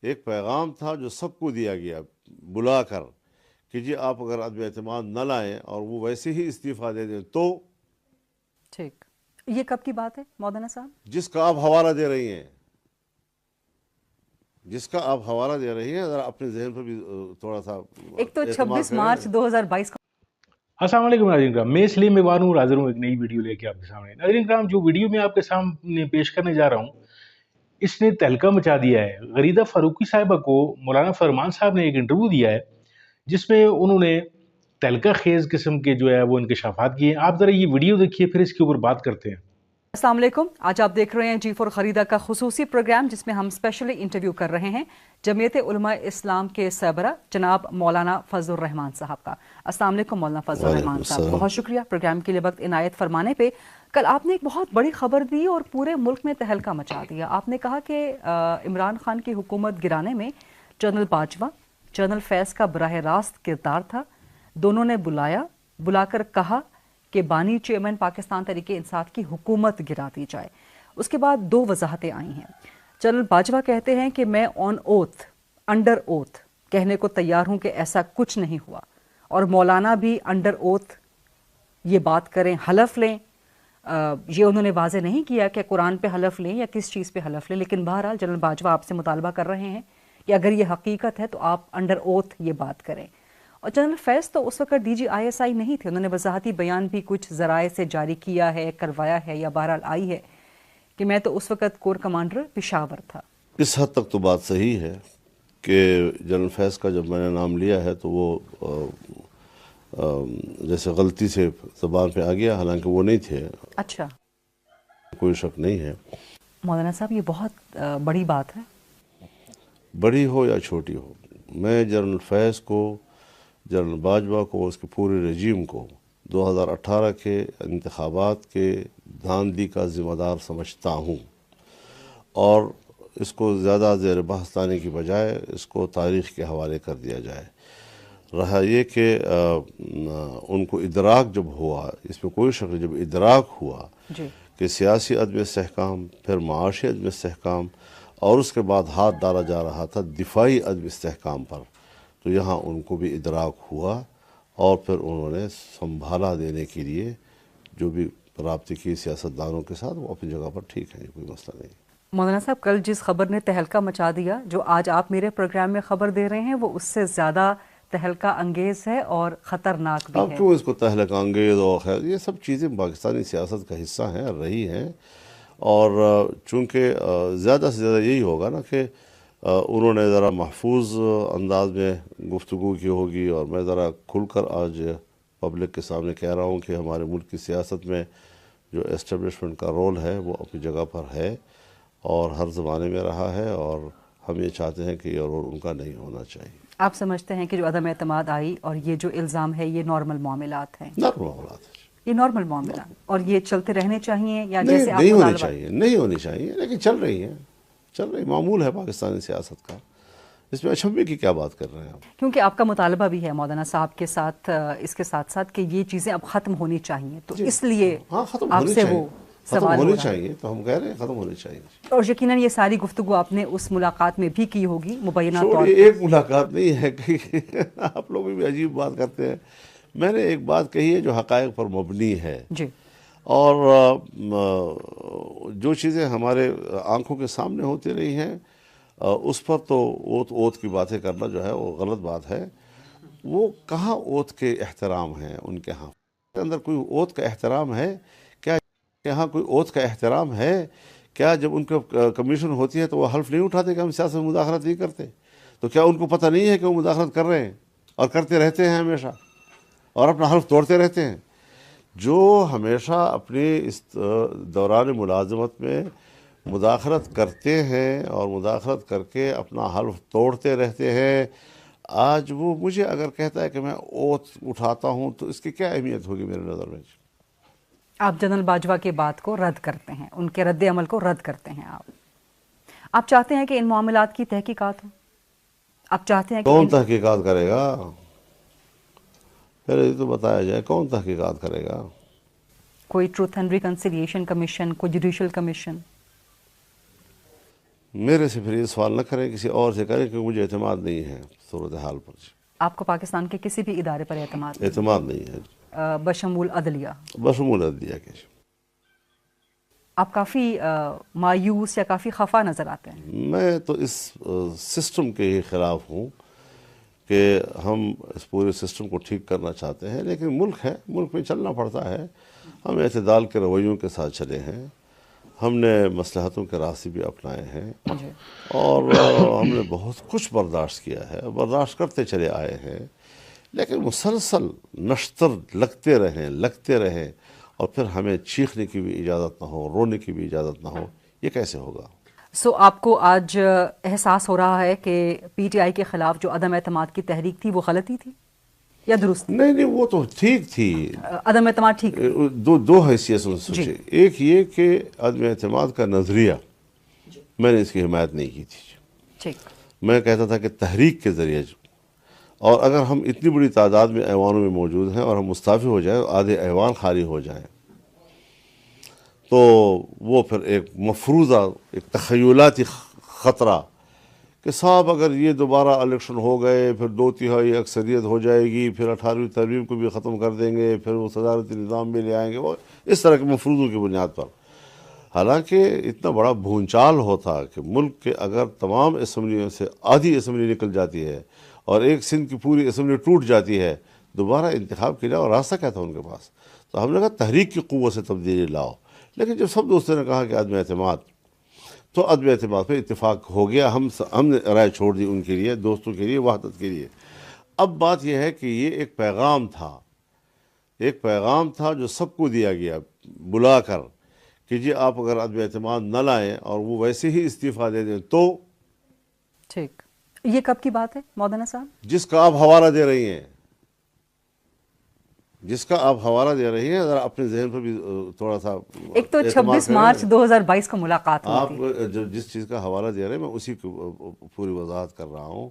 ایک پیغام تھا جو سب کو دیا گیا بلا کر کہ جی آپ اگر عدم اعتماد نہ لائیں اور وہ ویسے ہی استعفیٰ دے دیں تو ٹھیک، یہ کب کی بات ہے مولانا صاحب؟ جس کا آپ حوالہ دے رہی ہیں ذرا اپنے ذہن پر بھی تھوڑا سا ایک تو اعتماد 26 کریں. مارچ 2022 کا السلام علیکم ناظرین کرام، میں سلیم میوان ہوں، حاضر ہوں ایک نئی ویڈیو لے کے آپ کے سامنے. ناظرین کرام، جو ویڈیو میں آپ کے سامنے پیش کرنے جا رہا ہوں اس نے تہلکہ مچا دیا ہے. غریدہ فاروقی صاحبہ کو مولانا فرمان صاحب نے ایک انٹرویو دیا ہے جس میں انہوں نے تہلکہ خیز قسم کے جو ہے وہ انکشافات کیے ہیں. آپ ذرا یہ ویڈیو دیکھیے، پھر اس کے اوپر بات کرتے ہیں. السلام علیکم. آج آپ دیکھ رہے ہیں G4 خریدہ کا خصوصی پروگرام جس میں ہم اسپیشلی انٹرویو کر رہے ہیں جمعیت علماء اسلام کے سربراہ جناب مولانا فضل الرحمان صاحب کا. السلام علیکم مولانا فضل الرحمان صاحب، بہت شکریہ پروگرام کے لیے وقت عنایت فرمانے پہ. کل آپ نے ایک بہت بڑی خبر دی اور پورے ملک میں تہلکہ مچا دیا. آپ نے کہا کہ عمران خان کی حکومت گرانے میں جنرل باجوہ، جنرل فیض کا براہ راست کردار تھا. دونوں نے بلا کر کہا کہ بانی چیئرمین پاکستان تحریک انصاف کی حکومت گرا دی جائے. اس کے بعد دو وضاحتیں آئی ہیں. جنرل باجوہ کہتے ہیں کہ میں آن اوتھ، انڈر اوتھ کہنے کو تیار ہوں کہ ایسا کچھ نہیں ہوا، اور مولانا بھی انڈر اوتھ یہ بات کریں، حلف لیں. یہ انہوں نے واضح نہیں کیا کہ قرآن پہ حلف لیں یا کس چیز پہ حلف لیں، لیکن بہرحال جنرل باجوہ آپ سے مطالبہ کر رہے ہیں کہ اگر یہ حقیقت ہے تو آپ انڈر اوتھ یہ بات کریں. اور جنرل فیض تو اس وقت DGISI نہیں تھے، انہوں نے وضاحتی بیان بھی کچھ ذرائع سے جاری کیا ہے، کروایا ہے یا بہرحال آئی ہے کہ میں تو اس وقت کور کمانڈر پشاور تھا. اس حد تک تو بات صحیح ہے کہ جنرل فیض کا جب میں نے نام لیا ہے تو وہ جیسے غلطی سے زبان پہ آ گیا، حالانکہ وہ نہیں تھے. اچھا، کوئی شک نہیں ہے. مولانا صاحب یہ بہت بڑی بات ہے. بڑی ہو یا چھوٹی ہو، میں جنرل فیض کو، جنرل باجوہ کو، اس کے پورے رجیم کو 2018 کے انتخابات کے دھاندلی کا ذمہ دار سمجھتا ہوں، اور اس کو زیادہ زیر بحث لانے کی بجائے اس کو تاریخ کے حوالے کر دیا جائے. رہا یہ کہ ان کو ادراک جب ہوا، اس میں کوئی شک نہیں، جب ادراک ہوا جی، کہ سیاسی عدم استحکام، پھر معاشی عدم استحکام، اور اس کے بعد ہاتھ ڈالا جا رہا تھا دفاعی عدم استحکام پر، تو یہاں ان کو بھی ادراک ہوا اور پھر انہوں نے سنبھالا دینے کے لیے جو بھی رابطے کی سیاستدانوں کے ساتھ، وہ اپنی جگہ پر ٹھیک ہے، کوئی مسئلہ نہیں. مولانا صاحب کل جس خبر نے تہلکہ مچا دیا، جو آج آپ میرے پروگرام میں خبر دے رہے ہیں، وہ اس سے زیادہ تہلکہ انگیز ہے اور خطرناک بھی اب ہے. کیوں اس کو تہلکہ انگیز اور خیر، یہ سب چیزیں پاکستانی سیاست کا حصہ ہیں، رہی ہیں، اور چونکہ زیادہ سے زیادہ یہی ہوگا نا کہ انہوں نے ذرا محفوظ انداز میں گفتگو کی ہوگی، اور میں ذرا کھل کر آج پبلک کے سامنے کہہ رہا ہوں کہ ہمارے ملک کی سیاست میں جو اسٹیبلشمنٹ کا رول ہے وہ اپنی جگہ پر ہے اور ہر زمانے میں رہا ہے، اور ہم یہ چاہتے ہیں کہ یہ رول ان کا نہیں ہونا چاہیے. آپ سمجھتے ہیں کہ جو عدم اعتماد آئی اور یہ جو الزام ہے یہ نارمل معاملات ہیں؟ نارمل معاملات ہے، یہ نارمل معاملات اور یہ چلتے رہنے چاہیے یا نہیں جیسے آپ نہیں ہونی مطالبہ؟ چاہیے، نہیں ہونی چاہیے، لیکن چل رہی معمول ہے پاکستانی سیاست کا. اس میں اچھمبے کی کیا بات کر رہے ہیں آپ؟ کیونکہ آپ کا مطالبہ بھی ہے مولانا صاحب کے ساتھ، اس کے ساتھ ساتھ کہ یہ چیزیں اب ختم ہونی چاہیے، تو اس لیے ہاں، ختم آپ ہونی سے چاہیے، وہ ختم سوال ہو ہونی رہا ہے. چاہیے، تو ہم کہہ رہے ہیں ختم ہونی چاہیے. اور یقیناً یہ ساری گفتگو آپ نے اس ملاقات میں بھی کی ہوگی مبینہ طور چھوڑیے، پر. ایک ملاقات نہیں ہے کہ آپ لوگ بھی عجیب بات کرتے ہیں. میں نے ایک بات کہی ہے جو حقائق پر مبنی ہے، جی، اور جو چیزیں ہمارے آنکھوں کے سامنے ہوتی رہی ہیں اس پر تو اوت کی باتیں کرنا جو ہے وہ غلط بات ہے. وہ کہاں اوت کے احترام ہیں ان کے ہاں؟ اندر کوئی اوت کا احترام ہے کیا؟ یہاں کوئی اوت کا احترام ہے کیا؟ جب ان کو کمیشن ہوتی ہے تو وہ حلف نہیں اٹھاتے کہ ہم سیاست میں مداخلت نہیں کرتے؟ تو کیا ان کو پتہ نہیں ہے کہ وہ مداخلت کر رہے ہیں اور کرتے رہتے ہیں ہمیشہ اور اپنا حلف توڑتے رہتے ہیں؟ جو ہمیشہ اپنے اس دوران ملازمت میں مداخلت کرتے ہیں اور مداخلت کر کے اپنا حلف توڑتے رہتے ہیں، آج وہ مجھے اگر کہتا ہے کہ میں اوت اٹھاتا ہوں تو اس کی کیا اہمیت ہوگی میرے نظر میں؟ آپ جنرل باجوہ کی بات کو رد کرتے ہیں، ان کے رد عمل کو رد کرتے ہیں. آپ چاہتے ہیں کہ ان معاملات کی تحقیقات ہو؟ آپ چاہتے ہیں کہ کون تحقیقات کرے گا؟ پہلے یہ تو بتایا جائے کون تحقیقات کرے گا؟ کوئی ٹروتھ اینڈ ریکنسیلیشن کمیشن، کوئی جوڈیشل کمیشن؟ میرے سے پھر یہ سوال نہ کریں، کسی اور سے کریں، کیونکہ مجھے اعتماد نہیں ہے صورتحال پر. آپ کو پاکستان کے کسی بھی ادارے پر اعتماد نہیں ہے، بشمول عدلیہ؟ بشمول عدلیہ کے. آپ کافی مایوس یا کافی خفا نظر آتے ہیں. میں تو اس سسٹم کے ہی خلاف ہوں کہ ہم اس پورے سسٹم کو ٹھیک کرنا چاہتے ہیں، لیکن ملک ہے، ملک میں چلنا پڑتا ہے. ہم اعتدال کے رویوں کے ساتھ چلے ہیں، ہم نے مصلحتوں کے راستے بھی اپنائے ہیں، اور ہم نے بہت کچھ برداشت کیا ہے، برداشت کرتے چلے آئے ہیں. لیکن مسلسل نشتر لگتے رہیں اور پھر ہمیں چیخنے کی بھی اجازت نہ ہو، رونے کی بھی اجازت نہ ہو، یہ کیسے ہوگا؟ سو آپ کو آج احساس ہو رہا ہے کہ پی ٹی آئی کے خلاف جو عدم اعتماد کی تحریک تھی وہ غلطی تھی یا درست؟ نہیں، وہ تو ٹھیک تھی. عدم اعتماد ٹھیک؟ دو حیثیتوں سے سوچے. ایک یہ کہ عدم اعتماد کا نظریہ میں نے اس کی حمایت نہیں کی تھی. میں کہتا تھا کہ تحریک کے ذریعے، اور اگر ہم اتنی بڑی تعداد میں ایوانوں میں موجود ہیں اور ہم مستعفی ہو جائیں، آدھے ایوان خالی ہو جائیں، تو وہ پھر ایک مفروضہ، ایک تخیلاتی خطرہ کہ صاحب اگر یہ دوبارہ الیکشن ہو گئے، پھر 2/3 اکثریت ہو جائے گی، پھر 18ویں ترمیم کو بھی ختم کر دیں گے، پھر وہ صدارتی نظام بھی لے آئیں گے، وہ اس طرح کے مفروضوں کی بنیاد پر. حالانکہ اتنا بڑا بھونچال ہوتا کہ ملک کے اگر تمام اسمبلیوں سے آدھی اسمبلی نکل جاتی ہے اور ایک سندھ کی پوری اسمبلی ٹوٹ جاتی ہے، دوبارہ انتخاب کے لیے اور راستہ کیا تھا ان کے پاس؟ تو ہم نے کہا تحریک کی قوت سے تبدیلی لاؤ. لیکن جب سب دوستوں نے کہا کہ عدم اعتماد، تو عدم اعتماد پہ اتفاق ہو گیا. ہم نے رائے چھوڑ دی ان کے لیے، دوستوں کے لیے، وحدت کے لیے. اب بات یہ ہے کہ یہ ایک پیغام تھا جو سب کو دیا گیا بلا کر کہ جی آپ اگر عدم اعتماد نہ لائیں اور وہ ویسے ہی استعفیٰ دے دیں تو. ٹھیک. یہ کب کی بات ہے مولانا صاحب؟ جس کا آپ حوالہ دے رہی ہیں، ذرا اپنے ذہن پر بھی تھوڑا سا. ایک تو 26 مارچ 2022 کو ملاقات ہوئی آپ جس چیز کا حوالہ دے رہے ہیں، میں اسی کو پوری وضاحت کر رہا ہوں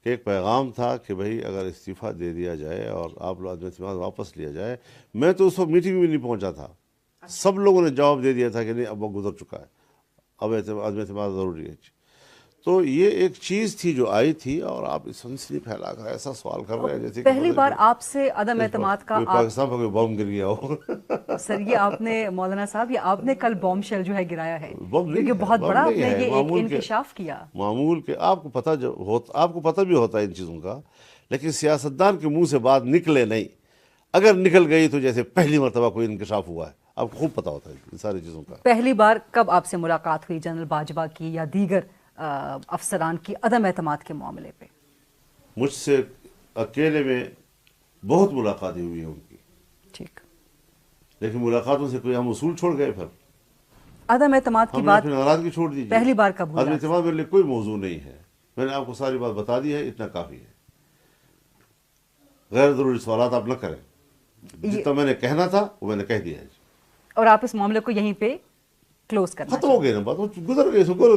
کہ ایک پیغام تھا کہ بھئی اگر استعفیٰ دے دیا جائے اور آپ لوگ عدم اعتماد واپس لیا جائے. میں تو اس وقت میٹنگ میں بھی نہیں پہنچا تھا. سب لوگوں نے جواب دے دیا تھا کہ نہیں، اب وہ گزر چکا ہے، اب عدم اعتماد ضروری ہے. تو یہ ایک چیز تھی جو آئی تھی، اور آپ اس سنسنی پھیلا کر ایسا سوال کر رہے ہیں جیسے پہلی بار آپ سے عدم اعتماد کا پاکستان پر کوئی بم گر گیا ہو. سر یہ آپ نے مولانا صاحب، یہ آپ نے کل بم شیل جو ہے گرایا ہے، کیونکہ بہت بڑا آپ نے یہ ایک انکشاف کیا. معمول کہ آپ کو پتہ بھی ہوتا ہے ان چیزوں کا، لیکن سیاستدان کے منہ سے بات نکلے نہیں. اگر نکل گئی تو جیسے پہلی مرتبہ کوئی انکشاف ہوا ہے. آپ کو خوب پتہ ہوتا ہے ان ساری چیزوں کا. پہلی بار کب آپ سے ملاقات ہوئی جنرل باجوہ کی یا دیگر افسران کی عدم اعتماد کے معاملے پہ؟ مجھ سے اکیلے میں بہت ملاقاتیں ہوئی ہیں ان کی. ٹھیک. لیکن ملاقاتوں سے کوئی ہم اصول چھوڑ گئے. پھر عدم اعتماد کی بات ناراضگی چھوڑ دیجیے. پہلی بار کب ہوا؟ عدم اعتماد میرے لیے کوئی موضوع نہیں ہے. میں نے آپ کو ساری بات بتا دی ہے، اتنا کافی ہے. غیر ضروری سوالات آپ نہ کریں. جتنا میں نے کہنا تھا وہ میں نے کہہ دیا ہے. اور آپ اس معاملے کو یہیں پہ کلوز کرنا ختم ہو گئی نا بات، گزر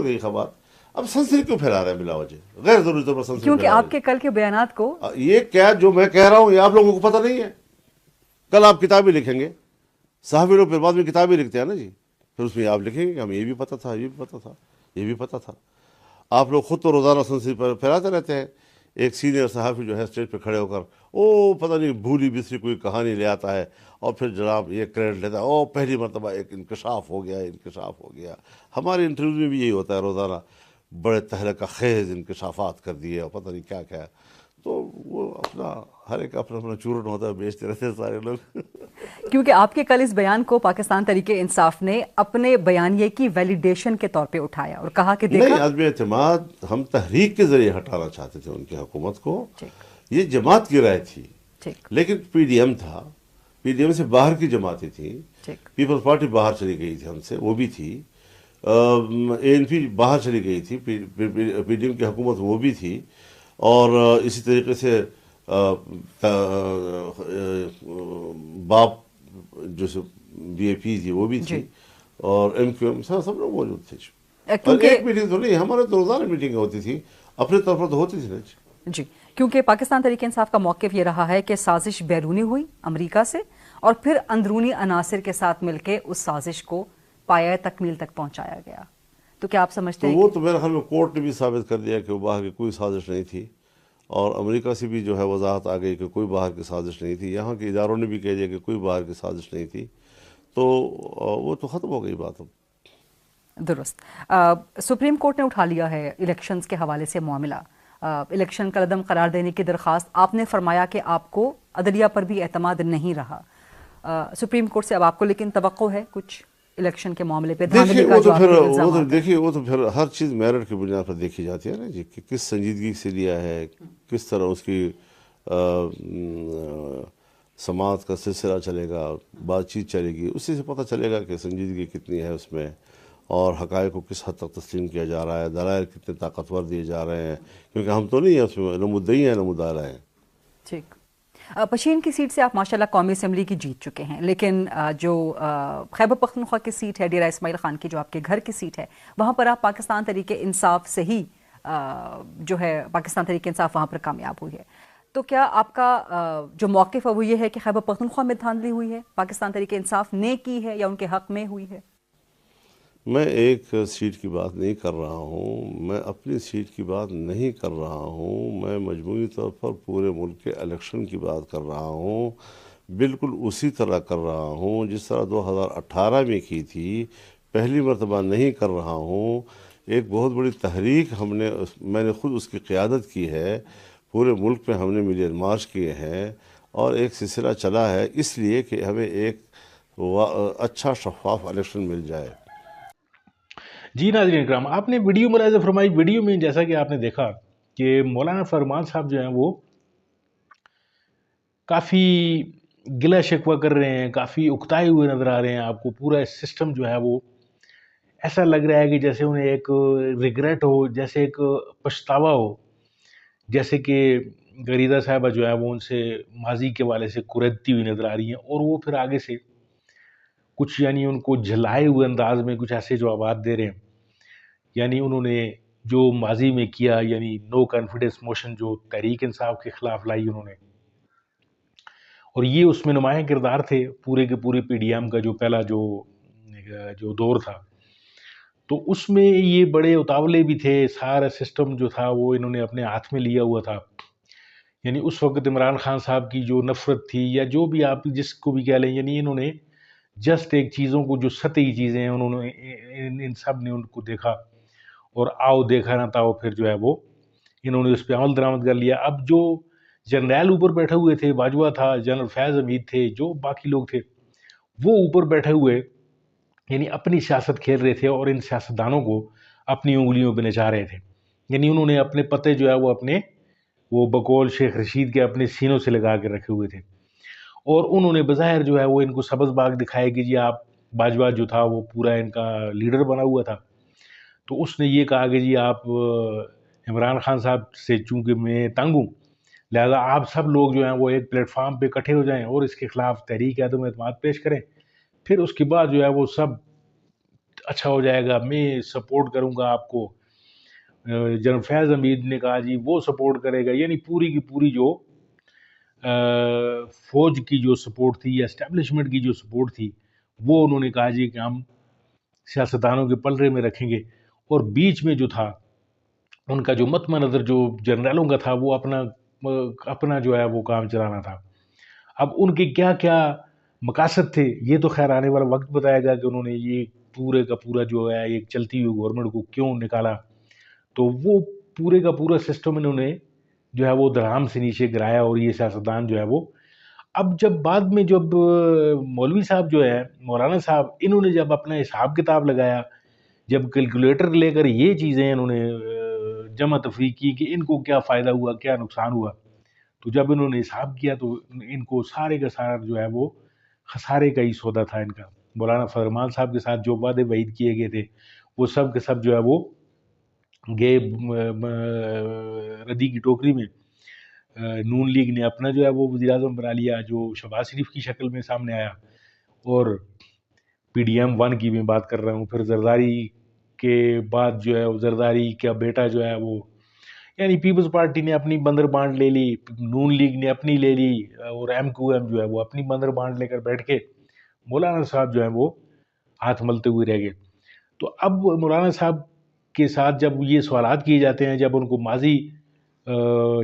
گئی خبر. اب سنسنی کیوں پھیلا رہے ہیں بلا وجہ، غیر ضروری طور پر سنسنی؟ کیونکہ آپ کے کل کے بیانات کو یہ کیا جو میں کہہ رہا ہوں یہ آپ لوگوں کو پتہ نہیں ہے. کل آپ کتابیں لکھیں گے، صحافی لوگ پھر بعد میں کتابیں لکھتے ہیں نا جی، پھر اس میں آپ لکھیں گے کہ ہمیں یہ بھی پتہ تھا، یہ بھی پتہ تھا، یہ بھی پتہ تھا. آپ لوگ خود تو روزانہ سنسنی پر پھیلاتے رہتے ہیں. ایک سینئر صحافی جو ہے اسٹیج پہ کھڑے ہو کر پتہ نہیں بھولی بسری کوئی کہانی لے آتا ہے اور پھر جناب یہ کریڈٹ لیتا ہے، پہلی مرتبہ ایک انکشاف ہو گیا. ہمارے انٹرویو میں بھی یہی ہوتا ہے روزانہ، بڑے تہلکہ خیز انکشافات کر دیے اور پتہ نہیں کیا. تو وہ اپنا ہر ایک اپنا چورن ہوتا ہے، بیچتے رہتے ہیں سارے لوگ. کیونکہ آپ کے کل اس بیان کو پاکستان تحریک انصاف نے اپنے بیانیے کی ویلیڈیشن کے طور پہ اٹھایا اور کہا کہ نہیں، عدم اعتماد ہم تحریک کے ذریعے ہٹانا چاہتے تھے ان کی حکومت کو. یہ جماعت کی رائے تھی، لیکن پی ڈی ایم تھا، پی ڈی ایم سے باہر کی جماعتیں تھیں. پیپلز پارٹی باہر چلی گئی تھی ہم سے، وہ بھی تھی. اے این پی باہر چلی گئی تھی، پی ڈی ایم کی حکومت وہ بھی تھی. اور اسی طریقے سے باپ جو بی اے پی تھی وہ بھی تھی، اور ایم کیو ایم سب لوگ موجود تھے. ایک میٹنگ تو نہیں، ہمارے تو روزانہ میٹنگیں ہوتی تھی، اپنے طور پر تو ہوتی تھی نا جی. کیونکہ پاکستان تحریک انصاف کا موقف یہ رہا ہے کہ سازش بیرونی ہوئی امریکہ سے، اور پھر اندرونی عناصر کے ساتھ مل کے اس سازش کو پایہ تکمیل تک پہنچایا گیا. تو کیا آپ سمجھتے تو ہیں وہ کہ تو میرے خیال میں کورٹ نے بھی ثابت کر دیا کہ وہ باہر کی کوئی سازش نہیں تھی، اور امریکہ سے بھی جو ہے وضاحت آ گئی کہ کوئی باہر کی سازش نہیں تھی، یہاں کے اداروں نے بھی کہہ دیا کہ کوئی باہر کی سازش نہیں تھی، تو وہ تو ختم ہو گئی بات اب۔ درست؟ سپریم کورٹ نے اٹھا لیا ہے الیکشنز کے حوالے سے معاملہ، الیکشن کا عدم قرار دینے کی درخواست، آپ نے فرمایا کہ آپ کو عدلیہ پر بھی اعتماد نہیں رہا سپریم کورٹ سے، اب آپ کو لیکن توقع ہے کچھ الیکشن کے معاملے پہ دیکھیے دھاندلی کا جو آپ کے الزامات ہیں؟ وہ تو پھر ہر چیز میرٹ کی بنیاد پر دیکھی جاتی ہے نا جی، کہ کس سنجیدگی سے لیا ہے، کس طرح اس کی سماعت کا سلسلہ چلے گا، بات چیت چلے گی، اسی سے پتہ چلے گا کہ سنجیدگی کتنی ہے اس میں، اور حقائق کو کس حد تک تسلیم کیا جا رہا ہے، دلائل کتنے طاقتور دیے جا رہے ہیں، کیونکہ ہم تو نہیں ہیں اس میں، نہ مدعی ہیں نہ مدعا ہیں۔ ٹھیک، پشین کی سیٹ سے آپ ماشاءاللہ قومی اسمبلی کی جیت چکے ہیں، لیکن جو خیبر پختونخوا کی سیٹ ہے، ڈیرہ اسماعیل خان کی جو آپ کے گھر کی سیٹ ہے، وہاں پر آپ پاکستان تحریک انصاف سے ہی جو ہے پاکستان تحریک انصاف وہاں پر کامیاب ہوئی ہے، تو کیا آپ کا جو موقف ہے وہ یہ ہے کہ خیبر پختونخوا میں دھاندلی ہوئی ہے، پاکستان تحریک انصاف نے کی ہے یا ان کے حق میں ہوئی ہے؟ میں ایک سیٹ کی بات نہیں کر رہا ہوں، میں اپنی سیٹ کی بات نہیں کر رہا ہوں، میں مجموعی طور پر پورے ملک کے الیکشن کی بات کر رہا ہوں، بالکل اسی طرح کر رہا ہوں جس طرح 2018 میں کی تھی، پہلی مرتبہ نہیں کر رہا ہوں۔ ایک بہت بڑی تحریک میں نے خود اس کی قیادت کی ہے، پورے ملک میں ہم نے ملین مارچ کیے ہیں، اور ایک سلسلہ چلا ہے اس لیے کہ ہمیں ایک اچھا شفاف الیکشن مل جائے۔ جی ناظرین اکرام، آپ نے ویڈیو ملاحظہ فرمائی، ویڈیو میں جیسا کہ آپ نے دیکھا کہ مولانا فرمان صاحب جو ہیں وہ کافی گلہ شکوہ کر رہے ہیں، کافی اکتائے ہوئے نظر آ رہے ہیں، آپ کو پورا سسٹم جو ہے وہ ایسا لگ رہا ہے کہ جیسے انہیں ایک ریگریٹ ہو، جیسے ایک پچھتاوا ہو، جیسے کہ غریدہ صاحبہ جو ہے وہ ان سے ماضی کے والے سے کریدتی ہوئی نظر آ رہی ہیں، اور وہ پھر آگے سے کچھ یعنی ان کو جھلائے ہوئے انداز میں کچھ ایسے جوابات دے رہے ہیں، یعنی انہوں نے جو ماضی میں کیا، یعنی نو کانفیڈنس موشن جو تحریک انصاف کے خلاف لائی انہوں نے، اور یہ اس میں نمایاں کردار تھے پورے کے پورے پی ڈی ایم کا جو پہلا جو دور تھا، تو اس میں یہ بڑے اتاولے بھی تھے، سارا سسٹم جو تھا وہ انہوں نے اپنے ہاتھ میں لیا ہوا تھا، یعنی اس وقت عمران خان صاحب کی جو نفرت تھی یا جو بھی آپ جس کو بھی کہہ لیں، یعنی انہوں نے جسٹ ایک چیزوں کو جو سطحی چیزیں ہیں انہوں نے ان سب نے ان کو دیکھا، اور آؤ دیکھا نہ تھا، پھر جو ہے وہ انہوں نے اس پہ عمل درآمد کر لیا۔ اب جو جنرل اوپر بیٹھے ہوئے تھے، باجوہ تھا، جنرل فیض حمید تھے، جو باقی لوگ تھے، وہ اوپر بیٹھے ہوئے یعنی اپنی سیاست کھیل رہے تھے، اور ان سیاستدانوں کو اپنی انگلیوں پہ نچا رہے تھے، یعنی انہوں نے اپنے پتے جو ہے وہ بقول شیخ رشید کے اپنے سینوں سے لگا کے رکھے ہوئے تھے، اور انہوں نے بظاہر جو ہے وہ ان کو سبز باغ دکھائے کہ جی آپ، باجوہ جو تھا وہ پورا ان کا لیڈر بنا ہوا تھا، تو اس نے یہ کہا کہ جی آپ عمران خان صاحب سے چونکہ میں تنگ ہوں، لہذا آپ سب لوگ جو ہیں وہ ایک پلیٹ فارم پہ اکٹھے ہو جائیں اور اس کے خلاف تحریک عدم اعتماد پیش کریں، پھر اس کے بعد جو ہے وہ سب اچھا ہو جائے گا، میں سپورٹ کروں گا آپ کو۔ جنرل فیض حمید نے کہا جی وہ سپورٹ کرے گا، یعنی پوری کی پوری جو فوج کی جو سپورٹ تھی یا اسٹیبلشمنٹ کی جو سپورٹ تھی، وہ انہوں نے کہا جی کہ ہم سیاستدانوں کے پلڑے میں رکھیں گے، اور بیچ میں جو تھا ان کا جو مطمع نظر جو جنرلوں کا تھا، وہ اپنا جو ہے وہ کام چلانا تھا۔ اب ان کے کیا کیا مقاصد تھے یہ تو خیر آنے والا وقت بتائے گا کہ انہوں نے یہ پورے کا پورا جو ہے ایک چلتی ہوئی گورنمنٹ کو کیوں نکالا، تو وہ پورے کا پورا سسٹم انہوں نے جو ہے وہ درہم سے نیچے گرایا، اور یہ سیاستدان جو ہے وہ اب جب بعد میں جب مولوی صاحب جو ہے مولانا صاحب، انہوں نے جب اپنا حساب کتاب لگایا، جب کیلکولیٹر لے کر یہ چیزیں انہوں نے جمع تفریق کی کہ ان کو کیا فائدہ ہوا، کیا نقصان ہوا، تو جب انہوں نے حساب کیا تو ان کو سارے کا سارا جو ہے وہ خسارے کا ہی سودا تھا ان کا۔ مولانا فرمان صاحب کے ساتھ جو وعدے وعید کیے گئے تھے وہ سب کے سب جو ہے وہ گئے ردی کی ٹوکری میں۔ نون لیگ نے اپنا جو ہے وہ وزیر اعظم بنا لیا جو شہباز شریف کی شکل میں سامنے آیا، اور پی ڈی ایم 1 کی میں بات کر رہا ہوں، پھر زرداری کے بعد جو ہے زرداری کا بیٹا جو ہے وہ، یعنی پیپلز پارٹی نے اپنی بندر بانڈ لے لی، نون لیگ نے اپنی لے لی، اور ایم کیو ایم جو ہے وہ اپنی بندر بانڈ لے کر بیٹھ کے مولانا صاحب جو ہیں وہ ہاتھ ملتے ہوئے رہ گئے۔ تو اب مولانا صاحب کے ساتھ جب یہ سوالات کیے جاتے ہیں، جب ان کو ماضی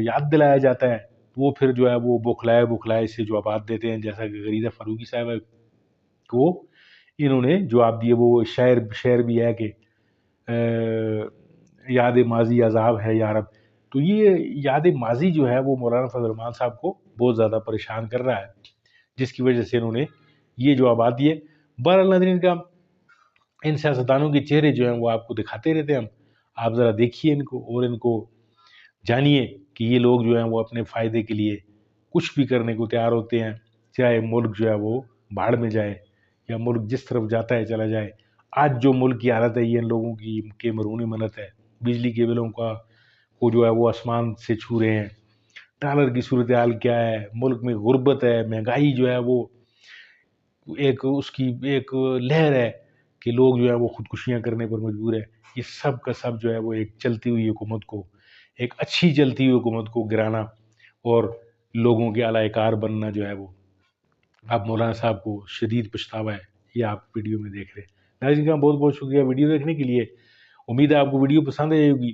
یاد دلایا جاتا ہے، وہ پھر جو ہے وہ بوکھلائے سے جوابات دیتے ہیں، جیسا کہ غریدہ فاروقی صاحبہ کو انہوں نے جواب دیے. وہ شعر بھی ہے کہ یاد ماضی عذاب ہے یارب. تو یہ یاد ماضی جو ہے وہ مولانا فضل الرحمان صاحب کو بہت زیادہ پریشان کر رہا ہے، جس کی وجہ سے انہوں نے یہ جوابات دیے. بہرحال ناظرین کا ان سیاستدانوں کے چہرے جو ہیں وہ آپ کو دکھاتے رہتے ہیں ہم. آپ ذرا دیکھیے ان کو اور ان کو جانیے کہ یہ لوگ جو ہیں وہ اپنے فائدے کے لیے کچھ بھی کرنے کو تیار ہوتے ہیں، چاہے ملک جو ہے وہ بھاڑ میں جائے یا ملک جس طرف جاتا ہے چلا جائے. آج جو ملک کی حالت ہے یہ ان لوگوں کی کہ مرہون منت ہے. بجلی کے بلوں کا وہ جو ہے وہ آسمان سے چھو رہے ہیں. ڈالر کی صورتحال کیا ہے، ملک میں غربت ہے، مہنگائی جو ہے وہ اس کی ایک لہر ہے کہ لوگ جو ہے وہ خودکشیاں کرنے پر مجبور ہے. یہ سب کا سب جو ہے وہ ایک چلتی ہوئی حکومت کو، ایک اچھی چلتی ہوئی حکومت کو گرانا اور لوگوں کے اعلی کار بننا جو ہے وہ اب مولانا صاحب کو شدید پچھتاوا ہے. یہ آپ ویڈیو میں دیکھ رہے ہیں. ناظرین کا بہت بہت شکریہ ویڈیو دیکھنے کے لیے. امید ہے آپ کو ویڈیو پسند آئی ہوگی.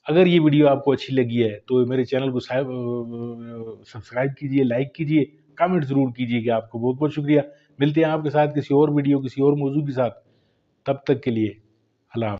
اگر یہ ویڈیو آپ کو اچھی لگی ہے تو میرے چینل کو سبسکرائب کیجئے، لائک کیجئے، کامنٹ ضرور کیجئے. کہ آپ کو بہت بہت شکریہ. ملتے ہیں آپ کے ساتھ کسی اور ویڈیو کسی اور موضوع کے ساتھ. تب تک کے لیے اللہ حافظ.